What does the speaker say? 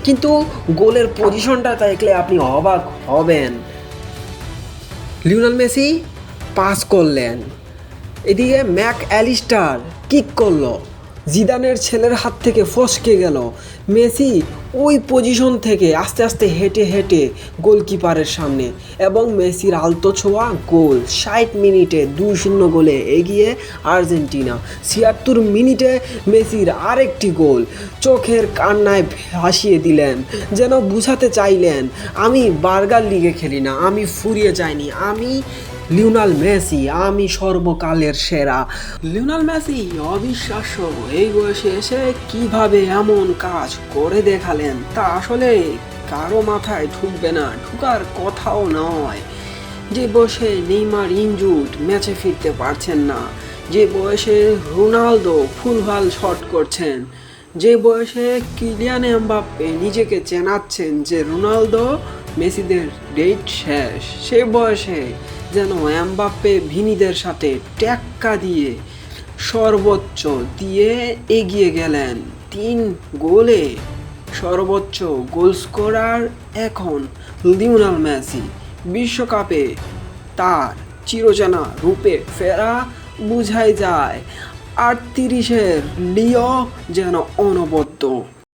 কিন্তু গোলের পজিশনটা দেখলে আপনি অবাক হবেন। লিওনেল মেসি পাস করলেন, এদিকে ম্যাক অ্যালিস্টার কিক করলো, জিদানের ছেলের হাত থেকে ফসকে গেল। মেসি ওই পজিশন থেকে আস্তে আস্তে হেঁটে হেঁটে গোলকিপারের সামনে, এবং মেসির আলতো ছোঁয়া গোল। 60 মিনিটে 2-0 গোলে এগিয়ে আর্জেন্টিনা। 76 মিনিটে মেসির আরেকটি গোল চোখের কান্নায় ভাসিয়ে দিলেন, যেন বুঝাতে চাইলেন আমি বার্গার লিগে খেলি না, আমি ফুরিয়ে যাইনি, আমি লিওনেল মেসি, আমি সর্বকালের সেরা। লিওনেল মেসি অবিশ্বাস্য, এই বয়সে এসে কিভাবে এমন কাজ করে দেখালেন তা আসলে কারো মাথায় ঢুকবে না, ঢুকার কথাও নয়। যে বয়সে নেইমার ইনজুর্ড, ম্যাচে ফিরতে পারছেন না, যে বয়সে রোনালদো ফুলভাল শট করছেন, যে বয়সে কিলিয়ান এমবাপ্পে নিজেকে চেনাচ্ছেন যে রোনালদো মেসিদের ডেট শেষ, সে বয়সে যেন এমবাপ্পে ভিনিদের সাথে টেক্কা দিয়ে সর্বোচ্চ দিয়ে এগিয়ে গেলেন 3 গোলে। সর্বোচ্চ গোল স্কোরার এখন লিওনেল মেসি। বিশ্বকাপে তার চিরচেনা রূপে ফেরা বোঝাই যায়। 38-এর লিও যেন অনবদ্য।